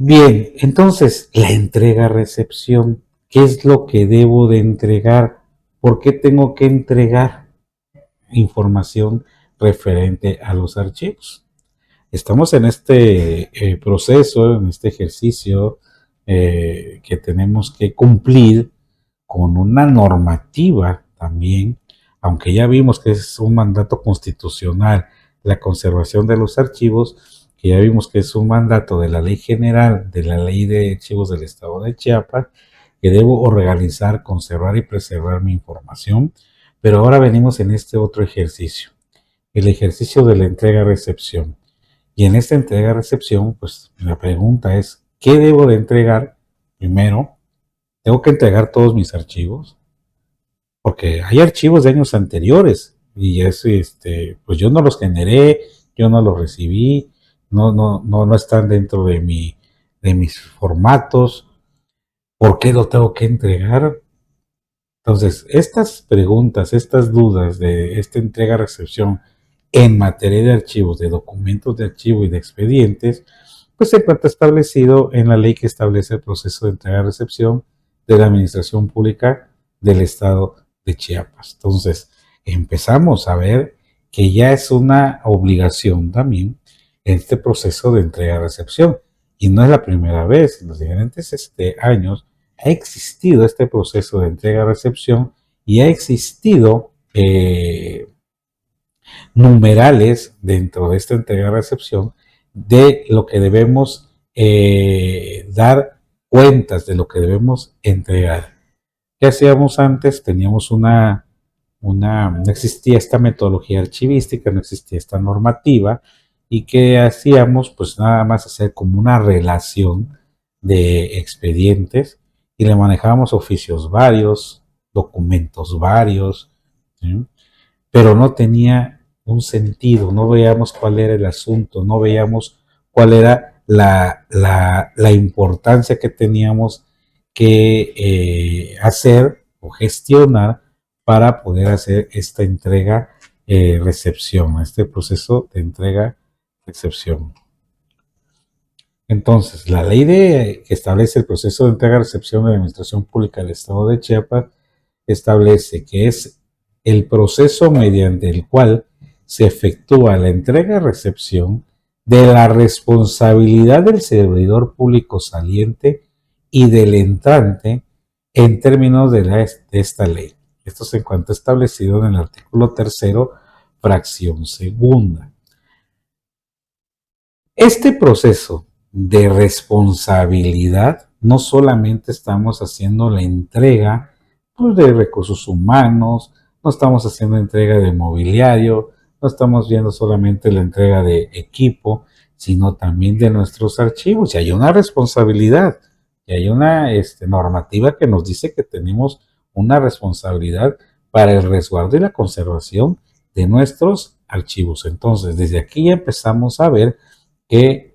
Bien, entonces, la entrega-recepción. ¿Qué es lo que debo de entregar? ¿Por qué tengo que entregar información referente a los archivos? Estamos en este proceso, en este ejercicio que tenemos que cumplir con una normativa también, aunque ya vimos que es un mandato constitucional la conservación de los archivos, que ya vimos que es un mandato de la Ley General, de la Ley de Archivos del Estado de Chiapas, que debo organizar, conservar y preservar mi información, pero ahora venimos en este otro ejercicio, el ejercicio de la entrega-recepción. Y en esta entrega-recepción, pues la pregunta es, ¿qué debo de entregar? Primero, ¿tengo que entregar todos mis archivos? Porque hay archivos de años anteriores y es, pues yo no los generé, yo no los recibí, no están dentro de mis formatos. ¿Por qué lo tengo que entregar? Entonces, estas preguntas, estas dudas de esta entrega-recepción en materia de archivos, de documentos de archivo y de expedientes, pues se encuentra establecido en la ley que establece el proceso de entrega-recepción de la Administración Pública del Estado de Chiapas. Entonces, empezamos a ver que ya es una obligación también este proceso de entrega-recepción. Y no es la primera vez, en los diferentes años ha existido este proceso de entrega-recepción y ha existido numerales dentro de esta entrega-recepción de lo que debemos dar cuentas, de lo que debemos entregar. ¿Qué hacíamos antes? Teníamos no existía esta metodología archivística, no existía esta normativa, y ¿qué hacíamos? Pues nada más hacer como una relación de expedientes y le manejábamos oficios varios, documentos varios, ¿sí? Pero no tenía un sentido, no veíamos cuál era el asunto, no veíamos cuál era la importancia que teníamos que hacer o gestionar para poder hacer esta entrega-recepción, este proceso de entrega-recepción. Entonces, la ley que establece el proceso de entrega-recepción de la Administración Pública del Estado de Chiapas establece que es el proceso mediante el cual se efectúa la entrega-recepción de la responsabilidad del servidor público saliente y del entrante en términos de esta ley. Esto se encuentra establecido en el artículo 3º, fracción segunda. Este proceso de responsabilidad no solamente estamos haciendo la entrega pues, de recursos humanos, no estamos haciendo entrega de mobiliario, no estamos viendo solamente la entrega de equipo, sino también de nuestros archivos. Y hay una responsabilidad, y hay una normativa que nos dice que tenemos una responsabilidad para el resguardo y la conservación de nuestros archivos. Entonces, desde aquí ya empezamos a ver que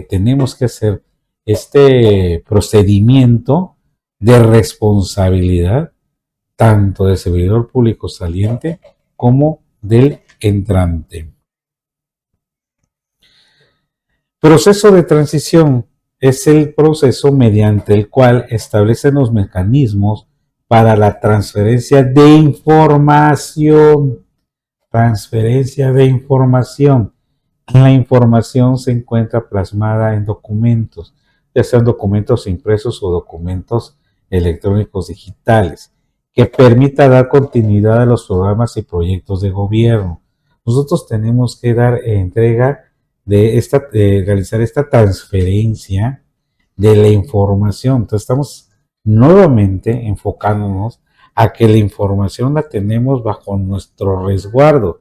tenemos que hacer este procedimiento de responsabilidad tanto del servidor público saliente como del entrante. Proceso de transición es el proceso mediante el cual establecen los mecanismos para la transferencia de información. Transferencia de información. La información se encuentra plasmada en documentos, ya sean documentos impresos o documentos electrónicos digitales, que permita dar continuidad a los programas y proyectos de gobierno. Nosotros tenemos que dar entrega de realizar esta transferencia de la información. Entonces estamos nuevamente enfocándonos a que la información la tenemos bajo nuestro resguardo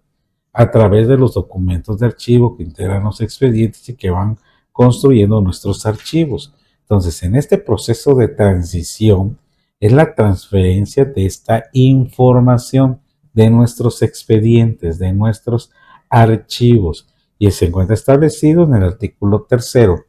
a través de los documentos de archivo que integran los expedientes y que van construyendo nuestros archivos. Entonces, en este proceso de transición es la transferencia de esta información de nuestros expedientes, de nuestros archivos, y se encuentra establecido en el artículo 3º,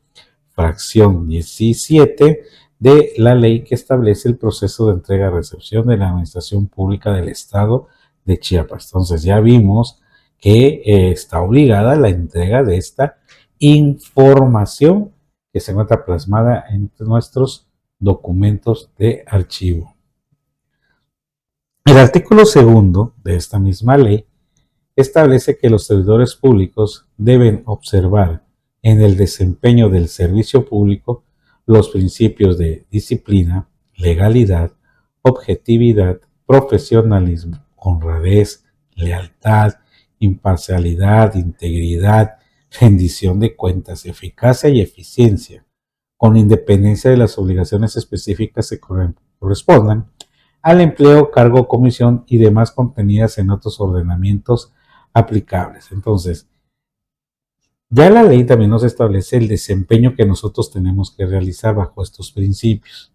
fracción 17 de la ley que establece el proceso de entrega-recepción de la Administración Pública del Estado de Chiapas. Entonces ya vimos que está obligada la entrega de esta información que se encuentra plasmada en nuestros documentos de archivo. El artículo segundo de esta misma ley establece que los servidores públicos deben observar en el desempeño del servicio público los principios de disciplina, legalidad, objetividad, profesionalismo, honradez, lealtad, imparcialidad, integridad, rendición de cuentas, eficacia y eficiencia, con independencia de las obligaciones específicas que correspondan al empleo, cargo o comisión y demás contenidas en otros ordenamientos aplicables. Entonces, ya la ley también nos establece el desempeño que nosotros tenemos que realizar bajo estos principios.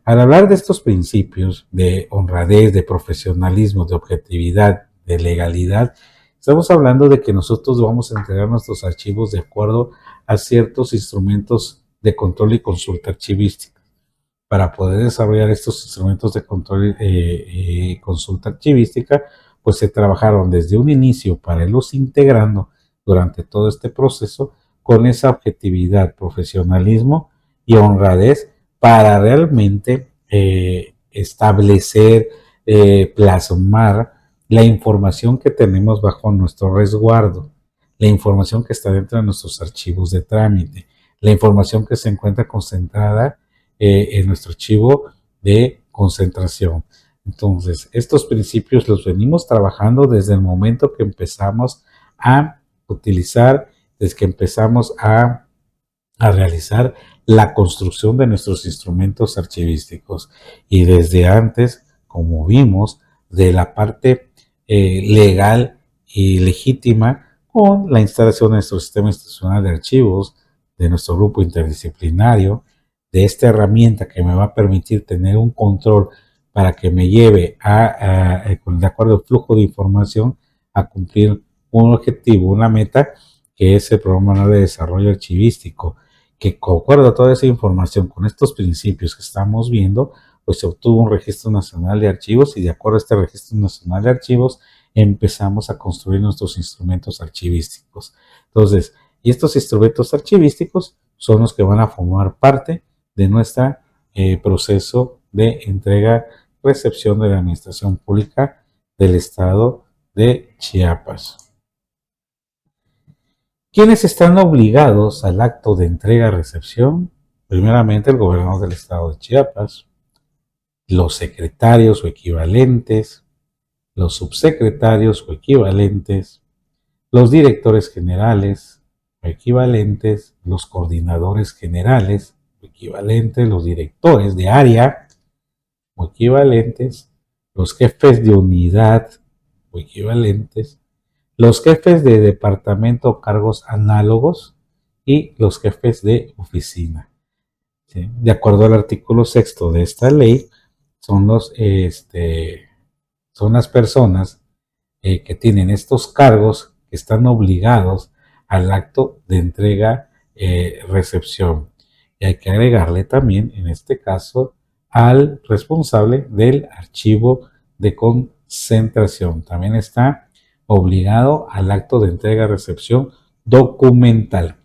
Al hablar de estos principios de honradez, de profesionalismo, de objetividad, de legalidad, estamos hablando de que nosotros vamos a entregar nuestros archivos de acuerdo a ciertos instrumentos de control y consulta archivística. Para poder desarrollar estos instrumentos de control y consulta archivística, pues se trabajaron desde un inicio para irlos integrando durante todo este proceso con esa objetividad, profesionalismo y honradez para realmente establecer, plasmar la información que tenemos bajo nuestro resguardo, la información que está dentro de nuestros archivos de trámite, la información que se encuentra concentrada en nuestro archivo de concentración. Entonces, estos principios los venimos trabajando desde el momento que empezamos a utilizar, desde que empezamos a realizar la construcción de nuestros instrumentos archivísticos y desde antes, como vimos, de la parte legal y legítima con la instalación de nuestro sistema institucional de archivos, de nuestro grupo interdisciplinario, de esta herramienta que me va a permitir tener un control para que me lleve de acuerdo al flujo de información, a cumplir un objetivo, una meta, que es el Programa Nacional de Desarrollo Archivístico, que concuerda a toda esa información con estos principios que estamos viendo, pues se obtuvo un Registro Nacional de Archivos y de acuerdo a este Registro Nacional de Archivos empezamos a construir nuestros instrumentos archivísticos. Entonces, y estos instrumentos archivísticos son los que van a formar parte de nuestro proceso de entrega-recepción de la Administración Pública del Estado de Chiapas. ¿Quiénes están obligados al acto de entrega-recepción? Primeramente, el gobernador del Estado de Chiapas, los secretarios o equivalentes, los subsecretarios o equivalentes, los directores generales o equivalentes, los coordinadores generales o equivalentes, los directores de área o equivalentes, los jefes de unidad o equivalentes, los jefes de departamento o cargos análogos y los jefes de oficina. ¿Sí? De acuerdo al artículo 6 de esta ley, son las personas que tienen estos cargos que están obligados al acto de entrega-recepción. Y hay que agregarle también, en este caso, al responsable del archivo de concentración. También está obligado al acto de entrega-recepción documental.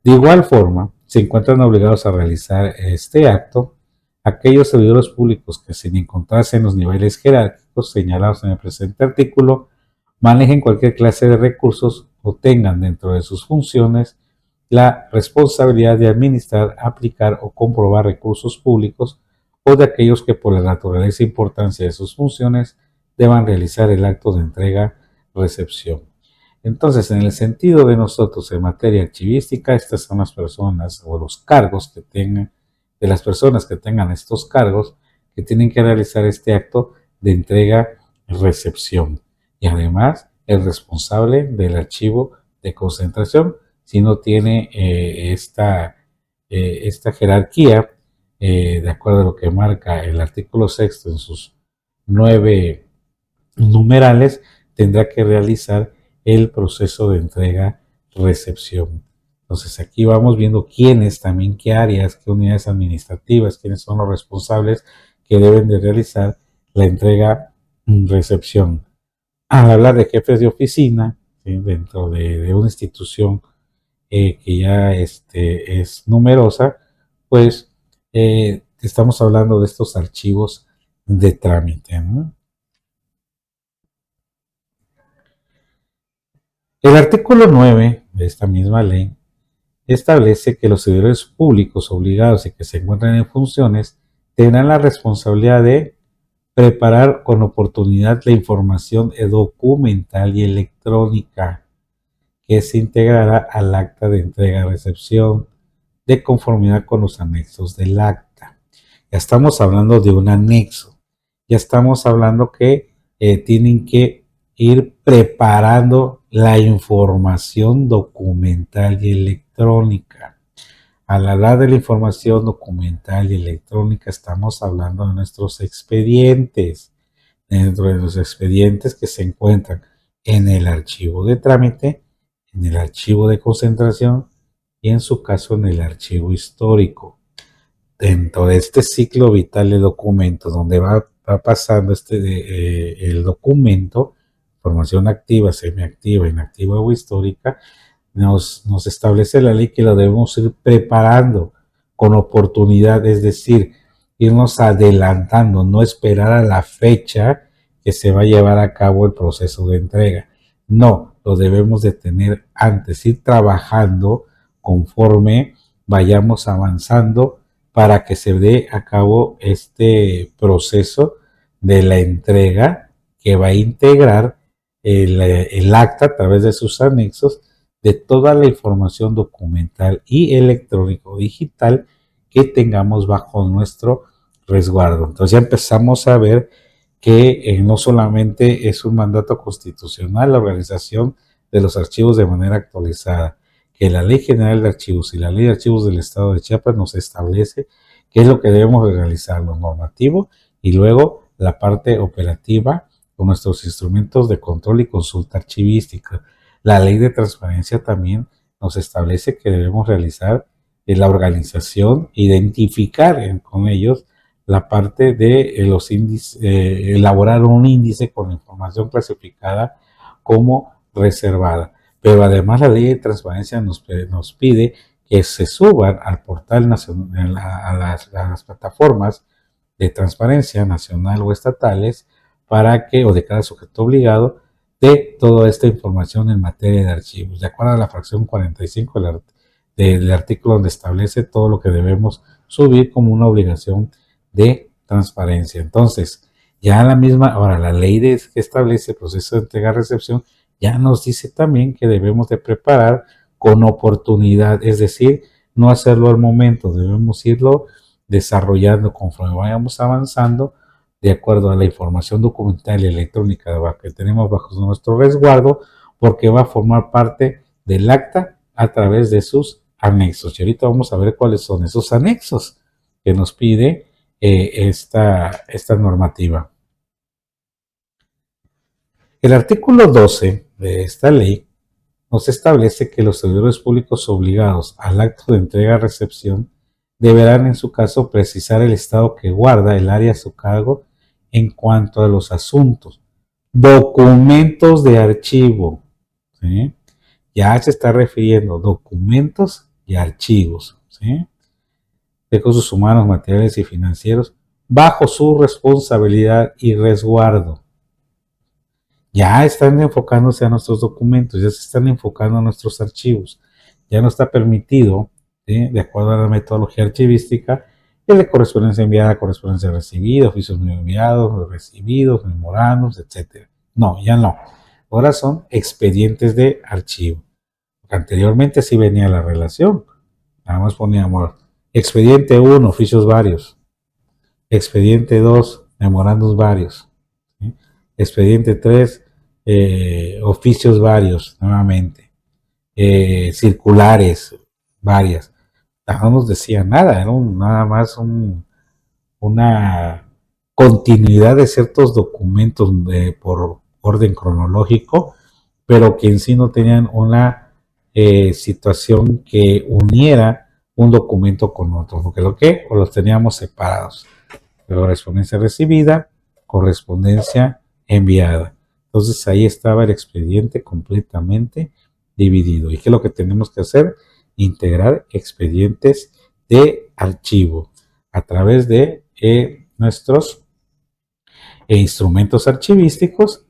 De igual forma, se encuentran obligados a realizar este acto aquellos servidores públicos que, sin encontrarse en los niveles jerárquicos señalados en el presente artículo, manejen cualquier clase de recursos o tengan dentro de sus funciones la responsabilidad de administrar, aplicar o comprobar recursos públicos o de aquellos que por la naturaleza e importancia de sus funciones deban realizar el acto de entrega-recepción. Entonces, en el sentido de nosotros en materia archivística, estas son las personas o los cargos que tengan, de las personas que tengan estos cargos, que tienen que realizar este acto de entrega-recepción. Y además, el responsable del archivo de concentración, si no tiene esta jerarquía, de acuerdo a lo que marca el artículo 6 en sus 9 numerales, tendrá que realizar el proceso de entrega-recepción. Entonces aquí vamos viendo quiénes también, qué áreas, qué unidades administrativas, quiénes son los responsables que deben de realizar la entrega-recepción. Al hablar de jefes de oficina, ¿sí?, dentro de una institución que ya es numerosa, pues estamos hablando de estos archivos de trámite, ¿no? El artículo 9 de esta misma ley establece que los servidores públicos obligados y que se encuentran en funciones tendrán la responsabilidad de preparar con oportunidad la información documental y electrónica que se integrará al acta de entrega-recepción de conformidad con los anexos del acta. Ya estamos hablando de un anexo, ya estamos hablando que tienen que ir preparando la información documental y electrónica. Al hablar de la información documental y electrónica, estamos hablando de nuestros expedientes, dentro de los expedientes que se encuentran en el archivo de trámite, en el archivo de concentración y en su caso en el archivo histórico. Dentro de este ciclo vital de documentos, donde va pasando el documento, información activa, semiactiva, inactiva o histórica, nos establece la ley que lo debemos ir preparando con oportunidad, es decir, irnos adelantando, no esperar a la fecha que se va a llevar a cabo el proceso de entrega. No, lo debemos de tener antes, ir trabajando conforme vayamos avanzando para que se dé a cabo proceso de la entrega que va a integrar el acta a través de sus anexos de toda la información documental y electrónico digital que tengamos bajo nuestro resguardo. Entonces ya empezamos a ver que no solamente es un mandato constitucional la organización de los archivos de manera actualizada, que la Ley General de Archivos y la Ley de Archivos del Estado de Chiapas nos establece qué es lo que debemos realizar, lo normativo y luego la parte operativa con nuestros instrumentos de control y consulta archivística. La ley de transparencia también nos establece que debemos realizar la organización, identificar con ellos la parte de los índices, elaborar un índice con información clasificada como reservada. Pero además la ley de transparencia nos pide que se suban al portal nacional, a las plataformas de transparencia nacional o estatales para que, o de cada sujeto obligado, de toda esta información en materia de archivos, de acuerdo a la fracción 45 del artículo donde establece todo lo que debemos subir como una obligación de transparencia. Entonces, ya la misma, ahora la ley que establece el proceso de entrega-recepción ya nos dice también que debemos de preparar con oportunidad, es decir, no hacerlo al momento, debemos irlo desarrollando conforme vayamos avanzando de acuerdo a la información documental y electrónica que tenemos bajo nuestro resguardo, porque va a formar parte del acta a través de sus anexos. Y ahorita vamos a ver cuáles son esos anexos que nos pide esta normativa. El artículo 12 de esta ley nos establece que los servidores públicos obligados al acto de entrega-recepción deberán en su caso precisar el estado que guarda el área a su cargo en cuanto a los asuntos, documentos de archivo, ¿sí? Ya se está refiriendo documentos y archivos, ¿sí? Recursos humanos, materiales y financieros bajo su responsabilidad y resguardo. Ya están enfocándose a nuestros documentos, ya se están enfocando a nuestros archivos. Ya no está permitido, ¿sí?, de acuerdo a la metodología archivística, el de correspondencia enviada, correspondencia recibida, oficios no enviados, recibidos, memorandos, etc. No, ya no. Ahora son expedientes de archivo. Anteriormente sí venía la relación. Nada más poníamos expediente 1, oficios varios. Expediente 2, memorandos varios. ¿Sí? Expediente 3, oficios varios, nuevamente. Circulares varias. No nos decía nada, era nada más una continuidad de ciertos documentos por orden cronológico, pero que en sí no tenían una situación que uniera un documento con otro, porque o los teníamos separados. Correspondencia recibida, correspondencia enviada. Entonces ahí estaba el expediente completamente dividido. ¿Y qué es lo que tenemos que hacer? Integrar expedientes de archivo a través de nuestros instrumentos archivísticos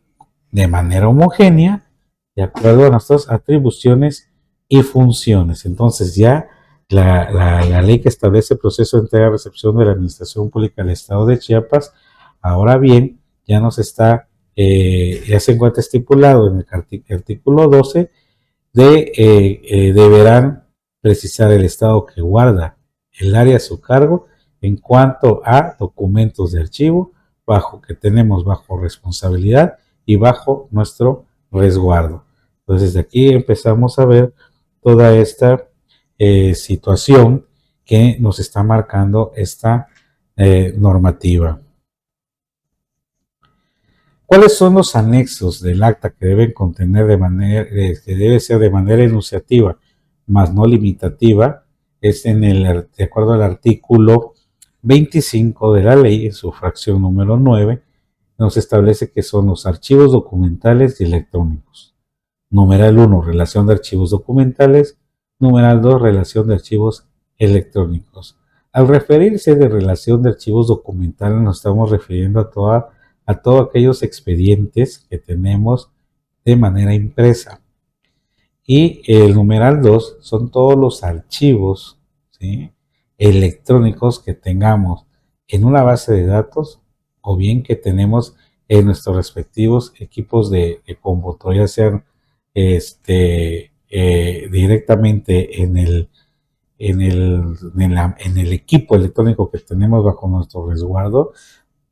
de manera homogénea, de acuerdo a nuestras atribuciones y funciones. Entonces ya la ley que establece el proceso de entrega y recepción de la Administración Pública del Estado de Chiapas, ahora bien, ya nos está, ya se encuentra estipulado en el artículo 12 deberán precisar el estado que guarda el área a su cargo en cuanto a documentos de archivo que tenemos bajo responsabilidad y bajo nuestro resguardo. Entonces de aquí empezamos a ver toda esta situación que nos está marcando esta normativa. ¿Cuáles son los anexos del acta que deben contener que debe ser de manera enunciativa, más no limitativa? Es de acuerdo al artículo 25 de la ley, en su fracción número 9, nos establece que son los archivos documentales y electrónicos. Numeral 1, relación de archivos documentales. Numeral 2, relación de archivos electrónicos. Al referirse de relación de archivos documentales, nos estamos refiriendo a todos aquellos expedientes que tenemos de manera impresa. Y el numeral 2 son todos los archivos, ¿sí?, electrónicos que tengamos en una base de datos o bien que tenemos en nuestros respectivos equipos de cómputo, ya sean directamente en el equipo electrónico que tenemos bajo nuestro resguardo,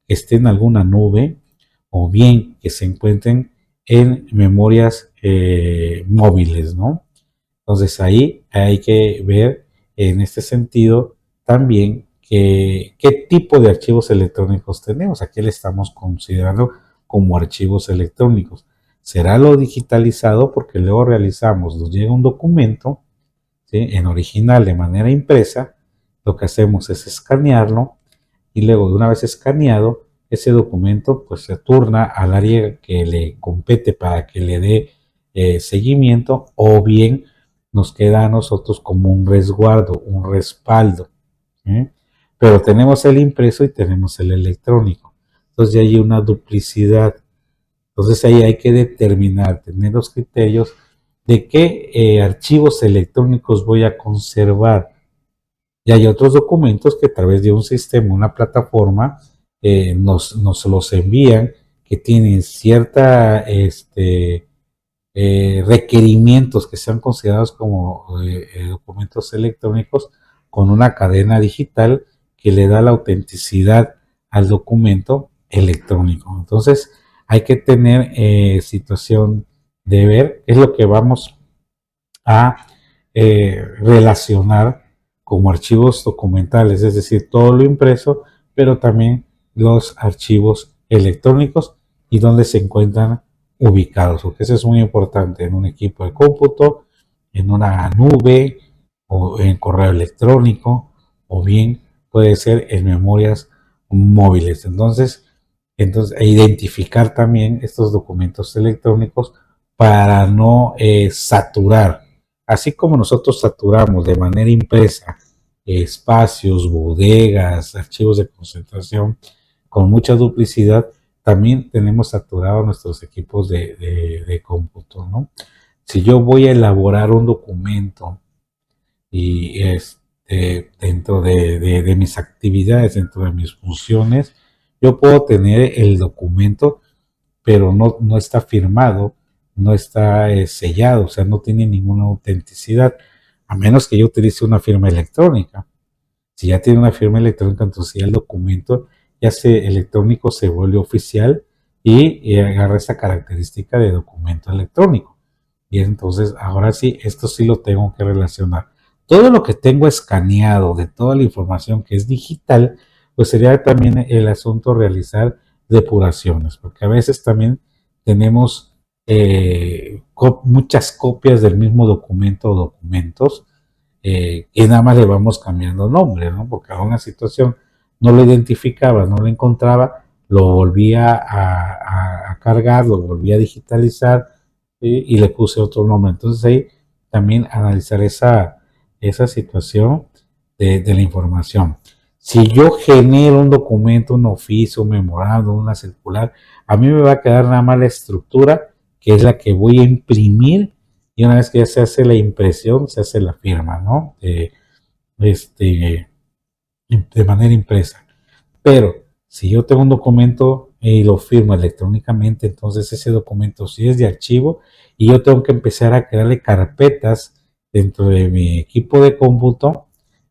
que esté en alguna nube o bien que se encuentren en memorias móviles, ¿no? Entonces ahí hay que ver en este sentido también qué tipo de archivos electrónicos tenemos. Aquí le estamos considerando como archivos electrónicos. Será lo digitalizado porque luego nos llega un documento, ¿sí?, en original de manera impresa. Lo que hacemos es escanearlo y luego de una vez escaneado, ese documento pues se turna al área que le compete para que le dé seguimiento, o bien nos queda a nosotros como un resguardo, un respaldo, ¿eh? Pero tenemos el impreso y tenemos el electrónico. Entonces ya hay una duplicidad. Entonces ahí hay que determinar, tener los criterios de qué archivos electrónicos voy a conservar. Y hay otros documentos que a través de un sistema, una plataforma, nos los envían, que tienen cierta requerimientos que sean considerados como documentos electrónicos, con una cadena digital que le da la autenticidad al documento electrónico. Entonces hay que tener situación de ver qué es lo que vamos a relacionar como archivos documentales, es decir, todo lo impreso, pero también los archivos electrónicos y dónde se encuentran ubicados, porque eso es muy importante, en un equipo de cómputo, en una nube o en correo electrónico, o bien puede ser en memorias móviles. Entonces identificar también estos documentos electrónicos para no saturar. Así como nosotros saturamos de manera impresa espacios, bodegas, archivos de concentración con mucha duplicidad, también tenemos saturados nuestros equipos de cómputo, ¿no? Si yo voy a elaborar un documento y dentro de mis actividades, dentro de mis funciones, yo puedo tener el documento, pero no está firmado, no está sellado, o sea, no tiene ninguna autenticidad, a menos que yo utilice una firma electrónica. Si ya tiene una firma electrónica, entonces ya el documento electrónico se vuelve oficial y agarra esa característica de documento electrónico. Y entonces, ahora sí, esto sí lo tengo que relacionar. Todo lo que tengo escaneado de toda la información que es digital, pues sería también el asunto realizar depuraciones, porque a veces también tenemos muchas copias del mismo documento o documentos, que nada más le vamos cambiando nombre, ¿no? Porque a una situación no lo identificaba, no lo encontraba, lo volvía a cargar, lo volvía a digitalizar, ¿sí? Y le puse otro nombre. Entonces ahí también analizar esa situación de la información. Si yo genero un documento, un oficio, un memorándum, una circular, a mí me va a quedar nada más la estructura, que es la que voy a imprimir, y una vez que ya se hace la impresión, se hace la firma, ¿no? Este, de manera impresa. Pero si yo tengo un documento y lo firmo electrónicamente, entonces ese documento sí es de archivo y yo tengo que empezar a crearle carpetas dentro de mi equipo de cómputo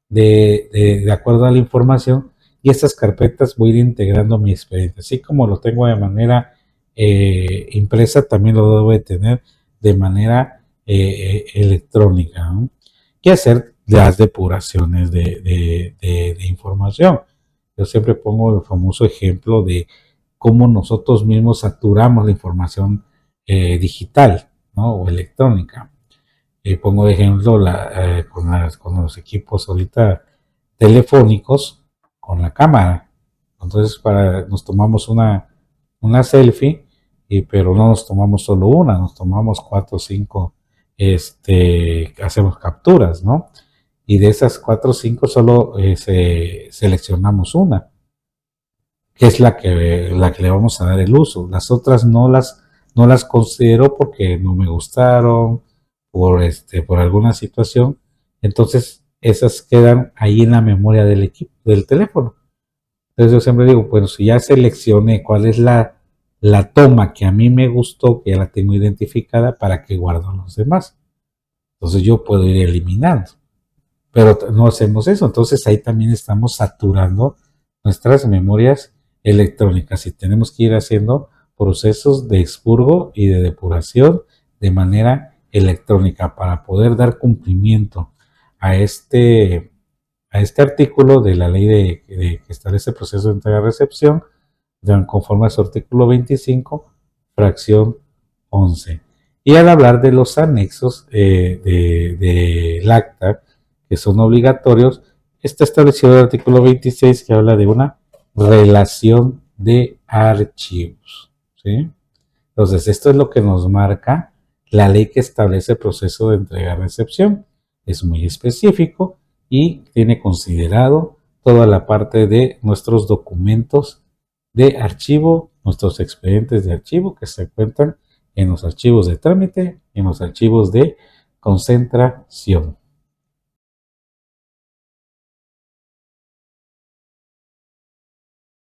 de acuerdo a la información, y estas carpetas voy a ir integrando mi expediente. Así como lo tengo de manera impresa, también lo debo de tener de manera electrónica, ¿no? Y hacer las depuraciones de información. Yo siempre pongo el famoso ejemplo de cómo nosotros mismos saturamos la información digital, ¿no? O electrónica. Pongo de ejemplo con los equipos ahorita telefónicos con la cámara. Entonces nos tomamos una selfie, pero no nos tomamos solo una, nos tomamos 4 o 5, hacemos capturas, ¿no? Y de esas 4 o 5 solo seleccionamos una, que es la que le vamos a dar el uso. Las otras no las considero porque no me gustaron, por alguna situación. Entonces, esas quedan ahí en la memoria del equipo, del teléfono. Entonces yo siempre digo, bueno, si ya seleccioné cuál es la toma que a mí me gustó, que ya la tengo identificada, ¿para qué guardo los demás? Entonces yo puedo ir eliminando, pero no hacemos eso. Entonces ahí también estamos saturando nuestras memorias electrónicas y tenemos que ir haciendo procesos de expurgo y de depuración de manera electrónica para poder dar cumplimiento a este artículo de la ley que establece el proceso de entrega-recepción, conforme a su artículo 25, fracción 11. Y al hablar de los anexos del acta, que son obligatorios, está establecido el artículo 26, que habla de una relación de archivos, ¿sí? Entonces, esto es lo que nos marca la ley que establece el proceso de entrega-recepción. Es muy específico y tiene considerado toda la parte de nuestros documentos de archivo, nuestros expedientes de archivo que se encuentran en los archivos de trámite y en los archivos de concentración.